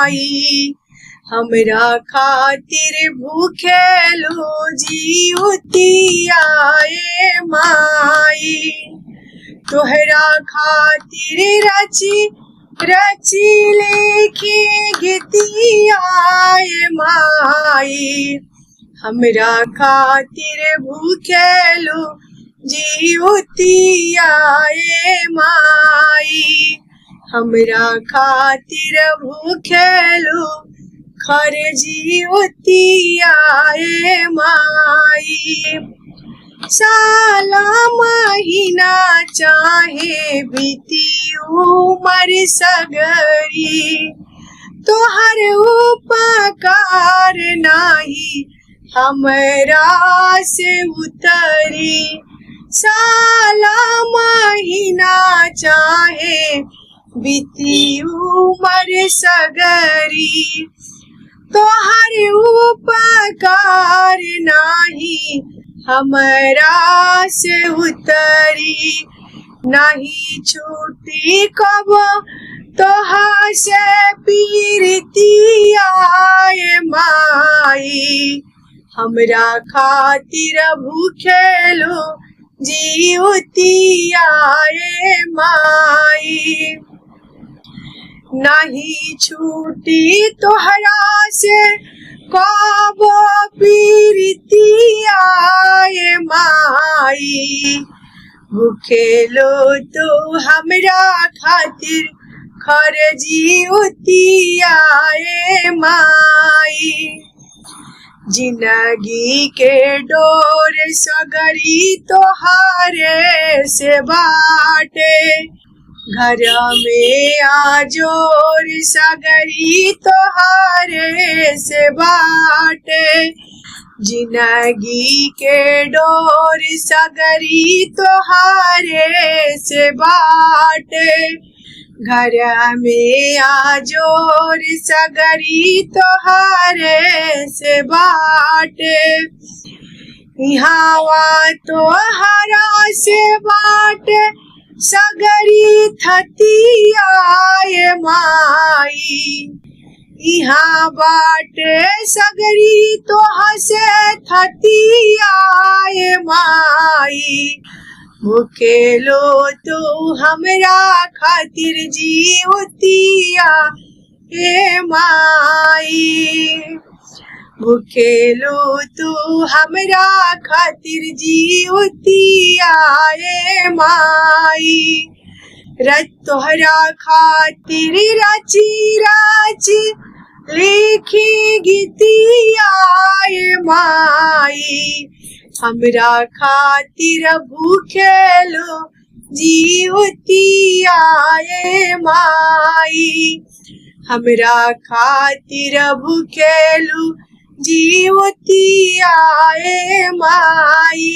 माई। हमरा खातिर भूखेलो जीवतिया ए माई। तोहरा खातिर रची रची लेके गीतिया ए माई। हमरा खातिर भूखेलो जीवतिया ए माई। हमरा खातिर भूखेलो खर जीवतिया ए माई। साला महीना चाहे बीती उमर सगरी, तोहर उपकार नाही हमरा से उतरी। साला महीना चाहे बीती उमर सगरी, तोहर उपकार नाही हमरा से उतरी। नहीं छूटी कब तोहा से पीरतिया ए माई। हमरा खातिर भूखेलो जीवतिया ए माई। नहीं छूटी तोहरा से कब पीरतिया ए माई। भूखेलो तो हमरा खातिर खर जीवतिया ए माई। जिंदगी के डोर सगरी तोहारे से बाटे, घर में आजोर सगरी तोहारे से बाटे। जिंदगी के डोर सगरी तोहारे से बाटे, घर में आजोर सगरी तोहारे से बाटे। यहाँ तोहरा से बाटे सगरी थतिया ए माई। यहाँ बाटे सगरी तोहा से थतिया ए माई। भूखेलो तो हमरा खातिर जीवतिया ए माई। भूखेलो तो हमरा खातिर जीवतिया ए माई। तोहरा खातिर रची रची लिखी गीतिया ए माई। हमरा खातिर भूखेलो जीवतिया ए माई। हमरा खातिर भूखेलो जीवतिया ए माई।